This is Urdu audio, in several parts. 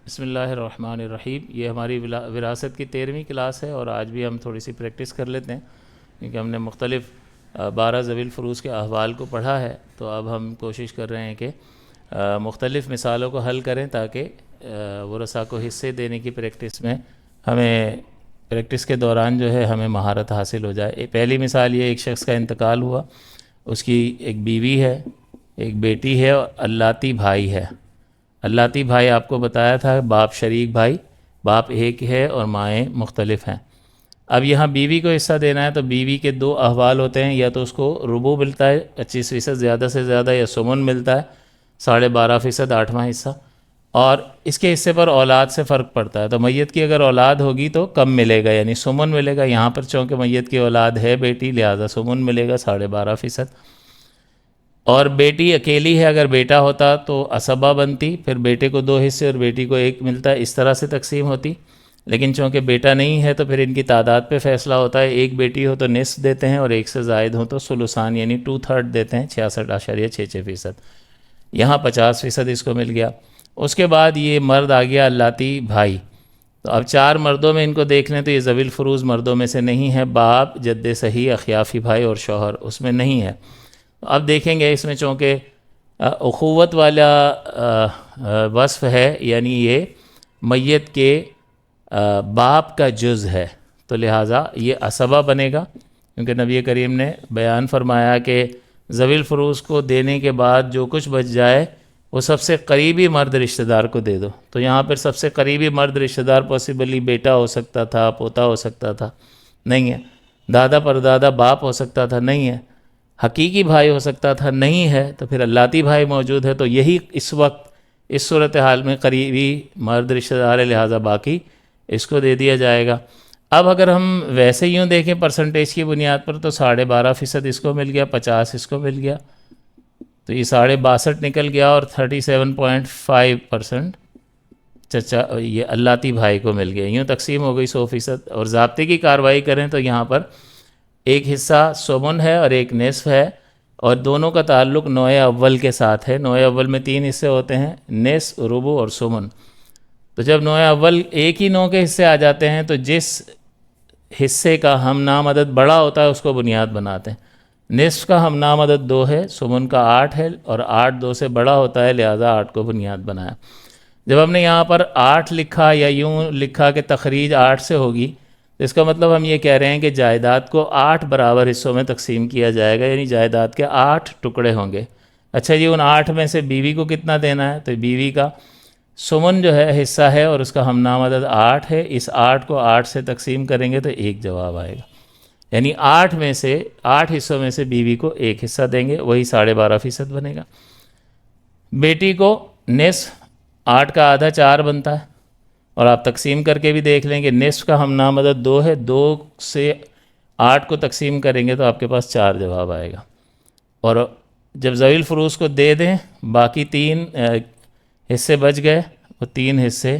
بسم اللہ الرحمن الرحیم۔ یہ ہماری وراثت کی 13ویں کلاس ہے اور آج بھی ہم تھوڑی سی پریکٹس کر لیتے ہیں کیونکہ ہم نے مختلف 12 ذوی الفروض کے احوال کو پڑھا ہے، تو اب ہم کوشش کر رہے ہیں کہ مختلف مثالوں کو حل کریں تاکہ ورثاء کو حصے دینے کی پریکٹس میں پریکٹس کے دوران جو ہے ہمیں مہارت حاصل ہو جائے۔ پہلی مثال یہ، ایک شخص کا انتقال ہوا، اس کی ایک بیوی ہے، ایک بیٹی ہے اور اللاتی بھائی ہے۔ اللاتی بھائی آپ کو بتایا تھا باپ شریک بھائی، باپ ایک ہے اور مائیں مختلف ہیں۔ اب یہاں بیوی کو حصہ دینا ہے تو بیوی کے دو احوال ہوتے ہیں، یا تو اس کو ربع ملتا ہے 25% زیادہ سے زیادہ، یا سمن ملتا ہے 12.5% 8واں حصہ، اور اس کے حصے پر اولاد سے فرق پڑتا ہے۔ تو میت کی اگر اولاد ہوگی تو کم ملے گا، یعنی سمن ملے گا۔ یہاں پر چونکہ میت کی اولاد ہے بیٹی، لہذا سمن ملے گا 12.5%۔ اور بیٹی اکیلی ہے، اگر بیٹا ہوتا تو عصبہ بنتی، پھر بیٹے کو 2 حصے اور بیٹی کو 1 ملتا ہے، اس طرح سے تقسیم ہوتی۔ لیکن چونکہ بیٹا نہیں ہے تو پھر ان کی تعداد پہ فیصلہ ہوتا ہے، ایک بیٹی ہو تو نصف دیتے ہیں اور ایک سے زائد ہو تو ثلثان یعنی 2/3 دیتے ہیں، 66.66%۔ یہاں 50% اس کو مل گیا۔ اس کے بعد یہ مرد آ گیا اللاتی بھائی، تو اب 4 مردوں میں ان کو دیکھ لیں تو یہ ذوی الفروض مردوں میں سے نہیں ہے، باپ، جد صحیح، اخیافی بھائی اور شوہر اس میں نہیں ہے۔ اب دیکھیں گے اس میں چونکہ اخوت والا وصف ہے، یعنی یہ میت کے باپ کا جز ہے، تو لہٰذا یہ عصبہ بنے گا، کیونکہ نبی کریم نے بیان فرمایا کہ ذوی الفروض کو دینے کے بعد جو کچھ بچ جائے وہ سب سے قریبی مرد رشتہ دار کو دے دو۔ تو یہاں پر سب سے قریبی مرد رشتہ دار پاسبلی بیٹا ہو سکتا تھا، پوتا ہو سکتا تھا، نہیں ہے۔ دادا پردادا باپ ہو سکتا تھا، نہیں ہے۔ حقیقی بھائی ہو سکتا تھا، نہیں ہے۔ تو پھر اللاتی بھائی موجود ہے، تو یہی اس وقت اس صورتحال میں قریبی مرد رشتہ دار ہے، لہٰذا باقی اس کو دے دیا جائے گا۔ اب اگر ہم ویسے یوں دیکھیں پرسنٹیج کی بنیاد پر تو 12.5% اس کو مل گیا، 50 اس کو مل گیا، تو یہ 62.5 نکل گیا، اور 37.5% چچا یہ اللاتی بھائی کو مل گیا۔ یوں تقسیم ہو گئی 100%۔ اور ضابطے کی کارروائی کریں تو یہاں پر ایک حصہ سمن ہے اور ایک نصف ہے، اور دونوں کا تعلق نوع اول کے ساتھ ہے۔ نوع اول میں 3 حصے ہوتے ہیں، نصف، ربع اور سمن۔ تو جب نوع اول ایک ہی نوع کے حصے آ جاتے ہیں تو جس حصے کا ہم نام عدد بڑا ہوتا ہے اس کو بنیاد بناتے ہیں۔ نصف کا ہم نام عدد 2 ہے، سمن کا 8 ہے، اور 8 2 سے بڑا ہوتا ہے، لہذا 8 کو بنیاد بنایا۔ جب ہم نے یہاں پر 8 لکھا یا یوں لکھا کہ تخریج 8 سے ہوگی، تو اس کا مطلب ہم یہ کہہ رہے ہیں کہ جائیداد کو 8 برابر حصوں میں تقسیم کیا جائے گا، یعنی جائیداد کے 8 ٹکڑے ہوں گے۔ اچھا جی، ان 8 میں سے بیوی کو کتنا دینا ہے؟ تو بیوی کا سمن جو ہے حصہ ہے اور اس کا ہم نام عدد 8 ہے، اس 8 کو 8 سے تقسیم کریں گے تو 1 جواب آئے گا، یعنی 8 حصوں میں سے بیوی کو 1 حصہ دیں گے، وہی 12.5% بنے گا۔ بیٹی کو نصف، 8 کا آدھا 4 بنتا ہے، اور آپ تقسیم کر کے بھی دیکھ لیں کہ نصف کا ہم نام عدد 2 ہے، 2 سے 8 کو تقسیم کریں گے تو آپ کے پاس 4 جواب آئے گا۔ اور جب ذوی الفروض کو دے دیں، باقی 3 حصے بچ گئے، وہ 3 حصے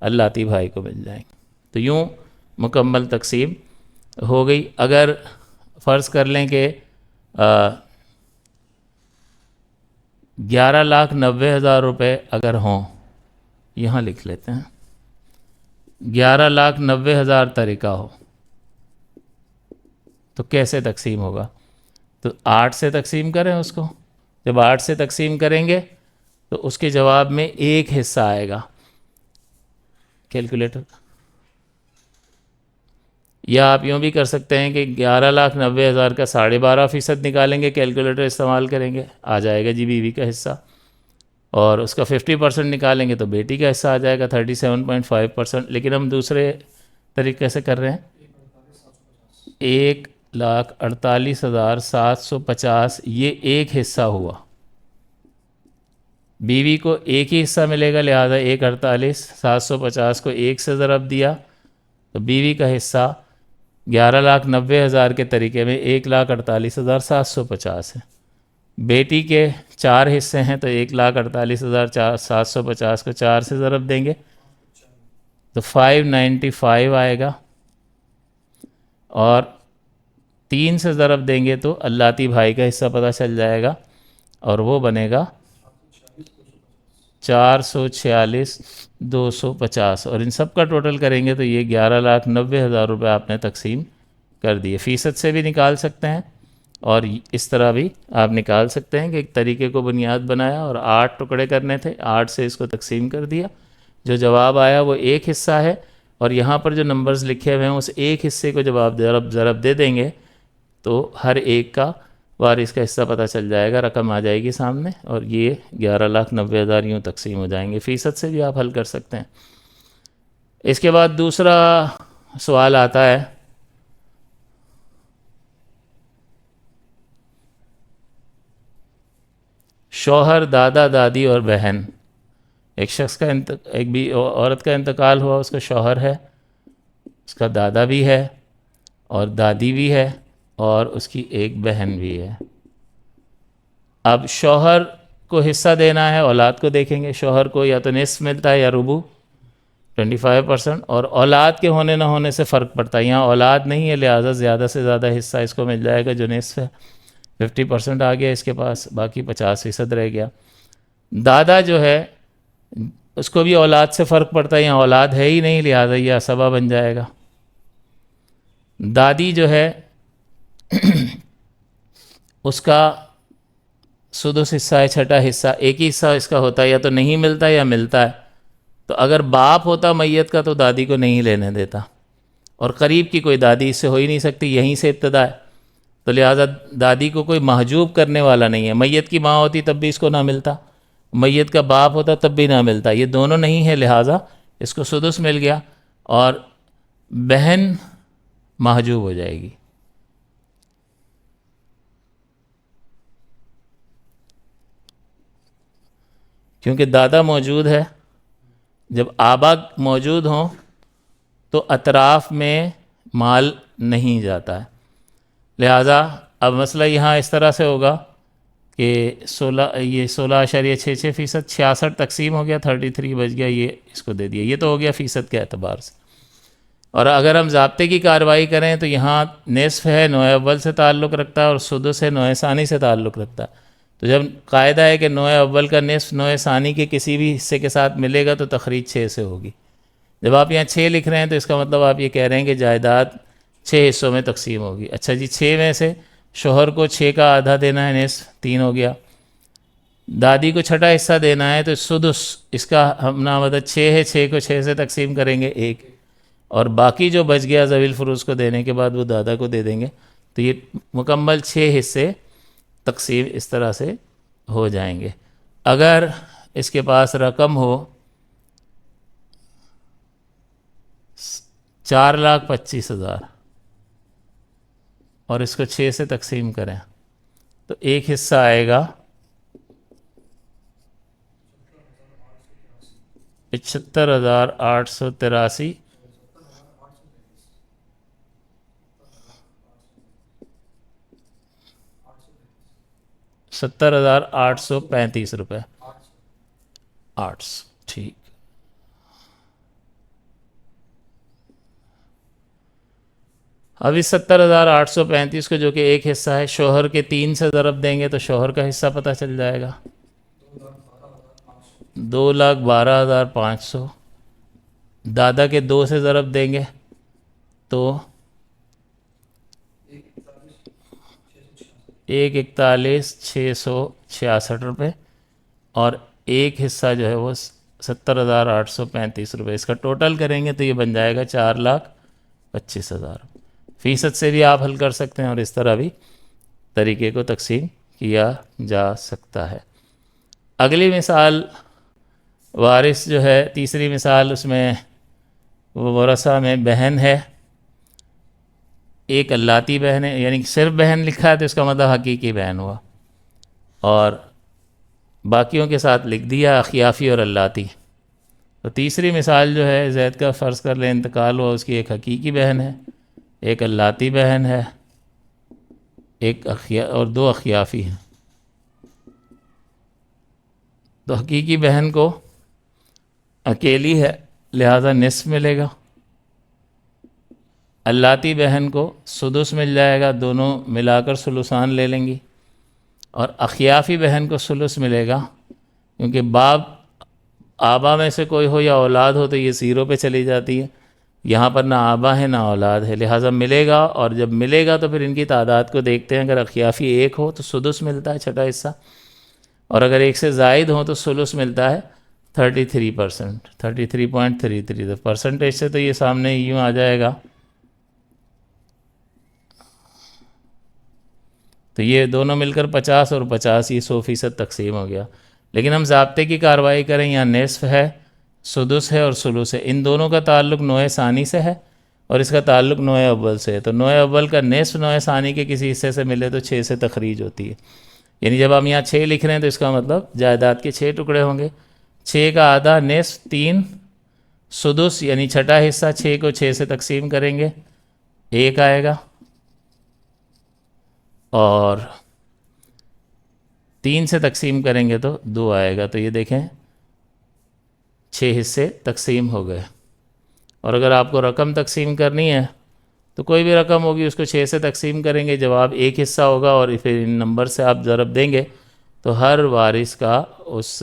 اللاتی بھائی کو مل جائیں گے۔ تو یوں مکمل تقسیم ہو گئی۔ اگر فرض کر لیں کہ 11,90,000 روپے اگر ہوں، یہاں لکھ لیتے ہیں 11,90,000 طریقہ ہو تو کیسے تقسیم ہوگا؟ تو 8 سے تقسیم کریں اس کو۔ جب 8 سے تقسیم کریں گے تو اس کے جواب میں 1 حصہ آئے گا۔ کیلکولیٹر، یا آپ یوں بھی کر سکتے ہیں کہ 11,90,000 کا 12.5% نکالیں گے، کیلکولیٹر استعمال کریں گے، آ جائے گا جی بیوی کا حصہ، اور اس کا 50% نکالیں گے تو بیٹی کا حصہ آ جائے گا 37.5%۔ لیکن ہم دوسرے طریقے سے کر رہے ہیں، 1,48,750 یہ 1 حصہ ہوا، بیوی کو 1 ہی حصہ ملے گا، لہذا 1,48,750 کو 1 سے ضرب دیا تو بیوی کا حصہ 11,90,000 کے طریقے میں 1,48,750 ہے۔ بیٹی کے 4 حصے ہیں تو 1,48,750 کو 4 سے ضرب دیں گے تو 595 آئے گا، اور 3 سے ضرب دیں گے تو اللاتی بھائی کا حصہ پتہ چل جائے گا، اور وہ بنے گا 446 250 اور ان سب کا ٹوٹل کریں گے تو یہ 11,90,000 روپے آپ نے تقسیم کر دیے. فیصد سے بھی نکال سکتے ہیں اور اس طرح بھی آپ نکال سکتے ہیں کہ ایک طریقے کو بنیاد بنایا اور 8 ٹکڑے کرنے تھے، 8 سے اس کو تقسیم کر دیا. جو جواب آیا وہ ایک حصہ ہے اور یہاں پر جو نمبرز لکھے ہوئے ہیں اس ایک حصے کو جب آپ ضرب دے دیں گے تو ہر ایک کا وارث کا حصہ پتہ چل جائے گا، رقم آ جائے گی سامنے اور یہ 11,90,000 یوں تقسیم ہو جائیں گے. فیصد سے بھی آپ حل کر سکتے ہیں. اس کے بعد دوسرا سوال آتا ہے شوہر، دادا، دادی اور بہن. ایک شخص کا ایک بھی عورت کا انتقال ہوا، اس کا شوہر ہے، اس کا دادا بھی ہے اور دادی بھی ہے اور اس کی ایک بہن بھی ہے. اب شوہر کو حصہ دینا ہے، اولاد کو دیکھیں گے. شوہر کو یا تو نصف ملتا ہے یا ربع 25%، اور اولاد کے ہونے نہ ہونے سے فرق پڑتا ہے. یہاں اولاد نہیں ہے لہٰذا زیادہ سے زیادہ حصہ اس کو مل جائے گا جو نصف ہے. 50% آ گیا اس کے پاس، باقی 50% رہ گیا. دادا جو ہے اس کو بھی اولاد سے فرق پڑتا ہے، یہاں اولاد ہے ہی نہیں لہٰذا یہ عصبہ بن جائے گا. دادی جو ہے اس کا سدس حصہ ہے، چھٹا حصہ. ایک ہی حصہ اس کا ہوتا ہے، یا تو نہیں ملتا یا ملتا ہے. تو اگر باپ ہوتا میت کا تو دادی کو نہیں لینے دیتا، اور قریب کی کوئی دادی اس سے ہو ہی نہیں سکتی، یہیں سے ابتدا ہے. تو لہٰذا دادی کو کوئی محجوب کرنے والا نہیں ہے. میت کی ماں ہوتی تب بھی اس کو نہ ملتا، میت کا باپ ہوتا تب بھی نہ ملتا. یہ دونوں نہیں ہے لہٰذا اس کو سدس مل گیا اور بہن محجوب ہو جائے گی. کیونکہ دادا موجود ہے. جب آبا موجود ہوں تو اطراف میں مال نہیں جاتا ہے. لہٰذا اب مسئلہ یہاں اس طرح سے ہوگا کہ 16.66%، 66 تقسیم ہو گیا، 33 بچ گیا، یہ اس کو دے دیا. یہ تو ہو گیا فیصد کے اعتبار سے. اور اگر ہم ضابطے کی کارروائی کریں تو یہاں نصف ہے، نوع اول سے تعلق رکھتا ہے، اور سدس ہے، نوع ثانی سے تعلق رکھتا ہے. تو جب قاعدہ ہے کہ نوع اول کا نصف نوع ثانی کے کسی بھی حصے کے ساتھ ملے گا تو تخریج 6 سے ہوگی. جب آپ یہاں 6 لکھ رہے ہیں تو اس کا مطلب آپ یہ کہہ رہے ہیں کہ جائیداد 6 حصوں میں تقسیم ہوگی. اچھا جی، 6 میں سے شوہر کو 6 کا آدھا دینا ہے، نصف 3 ہو گیا. دادی کو چھٹا حصہ دینا ہے تو سدس، اس کا ہم مطلب 6 ہے، 6 کو 6 سے تقسیم کریں گے 1، اور باقی جو بچ گیا ذوی الفروض کو دینے کے بعد وہ دادا کو دے دیں گے. تو یہ مکمل 6 حصے تقسیم اس طرح سے ہو جائیں گے. اگر اس کے پاس رقم ہو 4,25,000 اور اس کو 6 سے تقسیم کریں تو ایک حصہ آئے گا 75,883. 70,835 روپے. 800، ٹھیک. اب اس 70,835 کو جو کہ ایک حصہ ہے، شوہر کے 3 سے ضرب دیں گے تو شوہر کا حصہ پتہ چل جائے گا 2,12,500. دادا کے 2 سے ضرب دیں گے تو 1,41,666 روپے، اور ایک حصہ جو ہے وہ 70,835 روپے. اس کا ٹوٹل کریں گے تو یہ بن جائے گا 4,25,000. فیصد سے بھی آپ حل کر سکتے ہیں اور اس طرح بھی طریقے کو تقسیم کیا جا سکتا ہے. اگلی مثال وارث جو ہے، تیسری مثال، اس میں وہ ورثہ میں بہن ہے، ایک اللاتی بہن ہے، یعنی صرف بہن لکھا ہے تو اس کا مطلب حقیقی بہن ہوا، اور باقیوں کے ساتھ لکھ دیا اخیافی اور اللاتی. تو تیسری مثال جو ہے، زید کا فرض کر لیں انتقال ہوا، اس کی ایک حقیقی بہن ہے، ایک اللاتی بہن ہے، ایک اور 2 اخیافی ہیں. تو حقیقی بہن کو اکیلی ہے لہذا نصف ملے گا، اللاتی بہن کو سدس مل جائے گا، دونوں ملا کر ثلثان لے لیں گی، اور اخیافی بہن کو ثلث ملے گا کیونکہ باپ آبا میں سے کوئی ہو یا اولاد ہو تو یہ 0 پہ چلی جاتی ہے. یہاں پر نہ آبا ہے نہ اولاد ہے، لہٰذا ملے گا. اور جب ملے گا تو پھر ان کی تعداد کو دیکھتے ہیں. اگر اخیافی 1 ہو تو سدس ملتا ہے، چھٹا حصہ. اور اگر 1 سے زائد ہوں تو ثلث ملتا ہے 33%، 33.33. تو پرسنٹیج سے تو یہ سامنے یوں آ جائے گا. تو یہ دونوں مل کر 50 اور 50، یہ 100% تقسیم ہو گیا. لیکن ہم ضابطے کی کارروائی کریں، یہاں نصف ہے، سدس ہے اور ثلث ہے. ان دونوں کا تعلق نوع ثانی سے ہے اور اس کا تعلق نوع اول سے ہے. تو نوع اول کا نصف نوع ثانی کے کسی حصے سے ملے تو 6 سے تخریج ہوتی ہے. یعنی جب ہم یہاں 6 لکھ رہے ہیں تو اس کا مطلب جائیداد کے 6 ٹکڑے ہوں گے. 6 کا آدھا نصف 3، سدس یعنی چھٹا حصہ 6 کو 6 سے تقسیم کریں گے 1 آئے گا، اور 3 سے تقسیم کریں گے تو 2 آئے گا. تو یہ دیکھیں 6 حصے تقسیم ہو گئے. اور اگر آپ کو رقم تقسیم کرنی ہے تو کوئی بھی رقم ہوگی اس کو 6 سے تقسیم کریں گے، جواب 1 حصہ ہوگا. اور پھر ان نمبر سے آپ ضرب دیں گے تو ہر وارث کا اس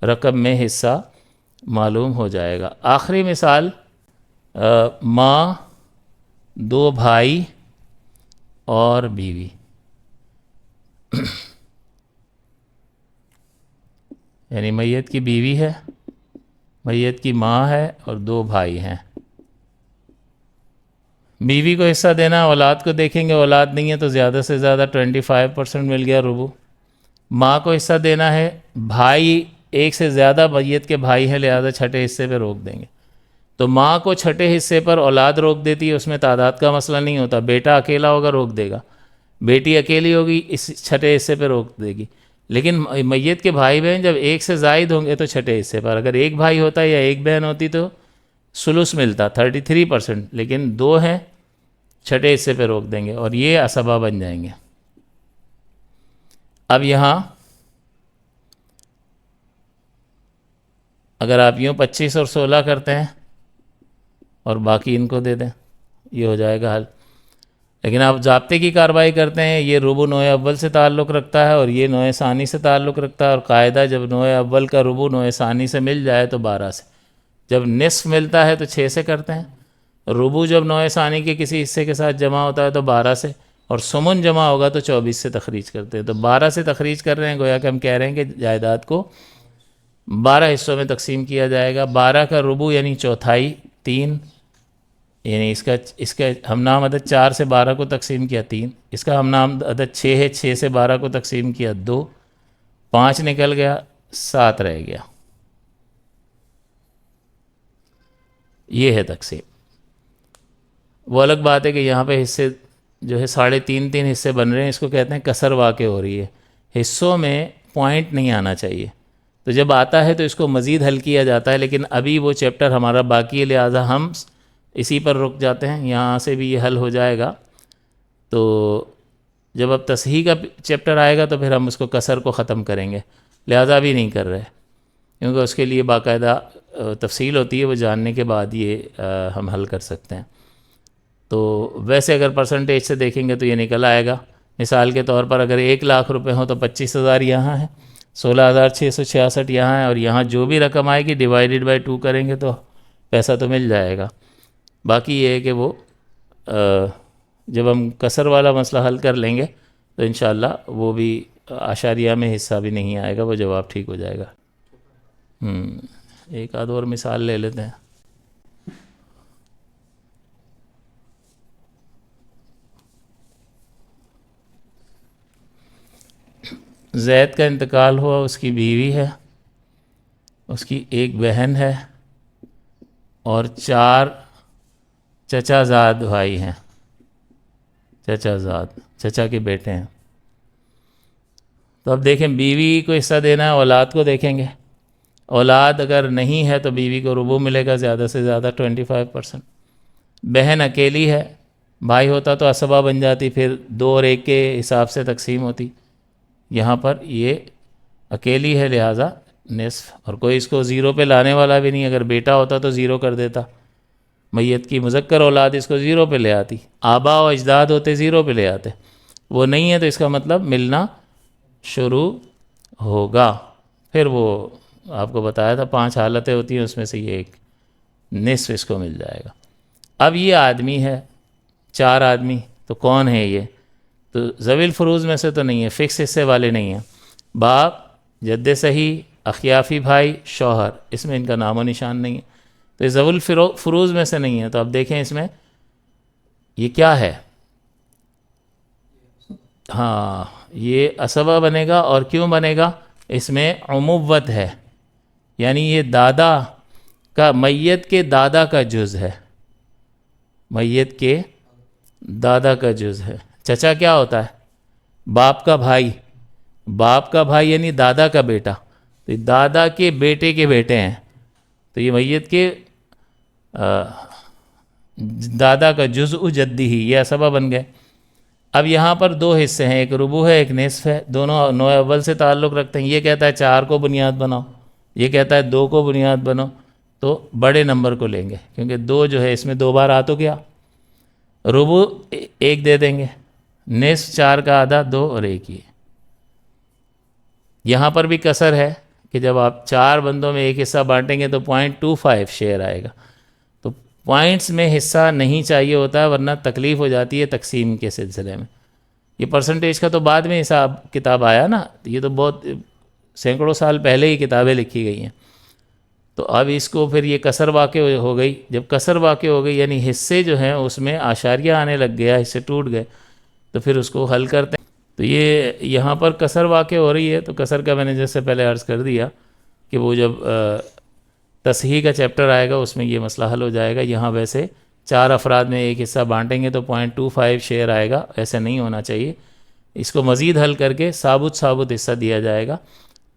رقم میں حصہ معلوم ہو جائے گا. آخری مثال، ماں، 2 بھائی اور بیوی. یعنی میت کی بیوی ہے، میت کی ماں ہے اور 2 بھائی ہیں. بیوی کو حصہ دینا، اولاد کو دیکھیں گے، اولاد نہیں ہے تو زیادہ سے زیادہ 25% مل گیا ربع. ماں کو حصہ دینا ہے، بھائی 1 سے زیادہ میت کے بھائی ہیں، لہذا چھٹے حصے پہ روک دیں گے. تو ماں کو چھٹے حصے پر اولاد روک دیتی ہے، اس میں تعداد کا مسئلہ نہیں ہوتا. بیٹا اکیلا ہوگا روک دے گا، بیٹی اکیلی ہوگی اس چھٹے حصے پہ روک دے گی. لیکن میت کے بھائی بہن جب 1 سے زائد ہوں گے تو چھٹے حصے پر. اگر 1 بھائی ہوتا یا 1 بہن ہوتی تو ثلث ملتا 33%، لیکن 2 ہیں، چھٹے حصے پہ روک دیں گے اور یہ اسبہ بن جائیں گے. اب یہاں اگر آپ یوں 25 اور 16 کرتے ہیں اور باقی ان کو دے دیں، یہ ہو جائے گا حل. لیکن آپ ضابطے کی کارروائی کرتے ہیں، یہ ربع نوع اول سے تعلق رکھتا ہے اور یہ نوع ثانی سے تعلق رکھتا ہے. اور قاعدہ جب نوع اول کا ربع نوع ثانی سے مل جائے تو 12 سے، جب نصف ملتا ہے تو 6 سے کرتے ہیں. ربع جب نوع ثانی کے کسی حصے کے ساتھ جمع ہوتا ہے تو 12 سے، اور سمن جمع ہوگا تو 24 سے تخریج کرتے ہیں. تو 12 سے تخریج کر رہے ہیں، گویا کہ ہم کہہ رہے ہیں کہ جائیداد کو 12 حصوں میں تقسیم کیا جائے گا. 12 کا ربع یعنی چوتھائی 3، یعنی اس کا ہم نام عدد 4 سے 12 کو تقسیم کیا 3، اس کا ہم نام عدد 6 ہے، 6 سے 12 کو تقسیم کیا 2، 5 نکل گیا، 7 رہ گیا. یہ ہے تقسیم. وہ الگ بات ہے کہ یہاں پہ حصے جو ہے 3.5 حصے بن رہے ہیں، اس کو کہتے ہیں کسر واقع ہو رہی ہے. حصوں میں پوائنٹ نہیں آنا چاہیے، تو جب آتا ہے تو اس کو مزید حل کیا جاتا ہے. لیکن ابھی وہ چیپٹر ہمارا باقی ہے، لہٰذا ہم اسی پر رک جاتے ہیں. یہاں سے بھی یہ حل ہو جائے گا. تو جب اب تصحیح کا چیپٹر آئے گا تو پھر ہم اس کو کسر کو ختم کریں گے، لہٰذا بھی نہیں کر رہے کیونکہ اس کے لیے باقاعدہ تفصیل ہوتی ہے، وہ جاننے کے بعد یہ ہم حل کر سکتے ہیں. تو ویسے اگر پرسنٹیج سے دیکھیں گے تو یہ نکل آئے گا. مثال کے طور پر اگر 1 لاکھ روپے ہوں تو 25,000 یہاں ہے، 16,666 یہاں ہے، اور یہاں جو بھی رقم آئے گی ڈیوائیڈڈ بائی 2 کریں گے تو پیسہ تو مل جائے گا. باقی یہ ہے کہ وہ جب ہم کسر والا مسئلہ حل کر لیں گے تو انشاءاللہ وہ بھی اعشاریہ میں حصہ بھی نہیں آئے گا، وہ جواب ٹھیک ہو جائے گا. ایک آدھ اور مثال لے لیتے ہیں. زید کا انتقال ہوا، اس کی بیوی ہے، اس کی ایک بہن ہے اور 4 چچا زاد بھائی ہیں. چچا زاد چچا کے بیٹے ہیں. تو اب دیکھیں بیوی کو حصہ دینا ہے، اولاد کو دیکھیں گے. اولاد اگر نہیں ہے تو بیوی کو ربع ملے گا، زیادہ سے زیادہ 25%. بہن اکیلی ہے، بھائی ہوتا تو اسبہ بن جاتی، پھر 2 اور 1 کے حساب سے تقسیم ہوتی. یہاں پر یہ اکیلی ہے لہٰذا نصف، اور کوئی اس کو 0 پہ لانے والا بھی نہیں. اگر بیٹا ہوتا تو 0 کر دیتا، میت کی مذکر اولاد اس کو 0 پہ لے آتی. آبا و اجداد ہوتے 0 پہ لے آتے. وہ نہیں ہے تو اس کا مطلب ملنا شروع ہوگا، پھر وہ آپ کو بتایا تھا 5 حالتیں ہوتی ہیں، اس میں سے یہ ایک نصف اس کو مل جائے گا۔ اب یہ آدمی ہے 4 آدمی، تو کون ہے یہ؟ تو ذوی الفروض میں سے تو نہیں ہے، فکس حصے والے نہیں ہیں۔ باپ، جد صحیح، اخیافی بھائی، شوہر، اس میں ان کا نام و نشان نہیں ہے، تو یہ ذوی الفروض میں سے نہیں ہے۔ تو اب دیکھیں اس میں یہ کیا ہے؟ ہاں، یہ اسبہ بنے گا، اور کیوں بنے گا؟ اس میں عموت ہے، یعنی یہ دادا کا، میت کے دادا کا جز ہے، میت کے دادا کا جز ہے۔ چچا کیا ہوتا ہے؟ باپ کا بھائی، باپ کا بھائی یعنی دادا کا بیٹا، تو یہ دادا کے بیٹے ہیں، تو یہ میت کے دادا کا جزء جدی ہی، یہ اسبہ بن گئے۔ اب یہاں پر 2 حصے ہیں، ایک ربع ہے، ایک نصف ہے، دونوں نوع اول سے تعلق رکھتے ہیں۔ یہ کہتا ہے 4 کو بنیاد بناؤ، یہ کہتا ہے 2 کو بنیاد بناؤ، تو بڑے نمبر کو لیں گے، کیونکہ 2 جو ہے اس میں 2 بار آ تو گیا۔ ربع 1 دے دیں گے، نصف 4 کا آدھا 2 اور 1 یہ۔ یہاں پر بھی کسر ہے کہ جب آپ 4 بندوں میں ایک حصہ بانٹیں گے تو 0.25 شیئر آئے گا، تو پوائنٹس میں حصہ نہیں چاہیے ہوتا ہے، ورنہ تکلیف ہو جاتی ہے تقسیم کے سلسلے میں۔ یہ پرسنٹیج کا تو بعد میں حساب کتاب آیا نا، یہ تو بہت سینکڑوں سال پہلے ہی کتابیں لکھی گئی ہیں۔ تو اب اس کو پھر یہ کسر واقع ہو گئی، جب کسر واقع ہو گئی یعنی حصے جو ہیں اس میں اعشاریہ آنے لگ گیا، حصے ٹوٹ گئے، تو پھر اس کو حل کرتے ہیں۔ تو یہ یہاں پر کسر واقع ہو رہی ہے، تو کسر کا میں نے جیسے پہلے عرض کر دیا کہ وہ جب تصحیح کا چیپٹر آئے گا اس میں یہ مسئلہ حل ہو جائے گا۔ یہاں ویسے 4 افراد میں ایک حصہ بانٹیں گے تو 0.25 شیئر آئے گا، ایسے نہیں ہونا چاہیے۔ اس کو مزید حل کر کے ثابت حصہ دیا جائے گا،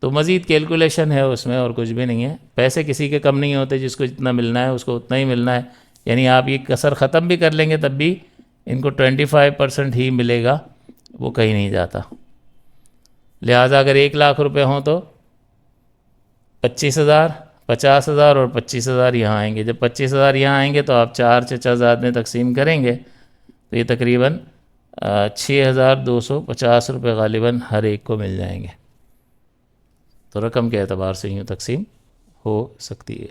تو مزید کیلکولیشن ہے اس میں، اور کچھ بھی نہیں ہے۔ پیسے کسی کے کم نہیں ہوتے، جس کو جتنا ملنا ہے اس کو اتنا ہی ملنا ہے، یعنی آپ یہ کسر ختم بھی کر لیں گے تب بھی ان کو 25% ہی ملے گا، وہ کہیں نہیں جاتا۔ لہٰذا اگر 1 لاکھ روپے ہوں تو 25,000، 50,000 اور 25,000 یہاں آئیں گے۔ جب 25,000 یہاں آئیں گے تو آپ 4 چچا زاد میں تقسیم کریں گے تو یہ تقریباً 6,250 روپے غالباً ہر ایک کو مل جائیں گے۔ تو رقم کے اعتبار سے یوں تقسیم ہو سکتی ہے۔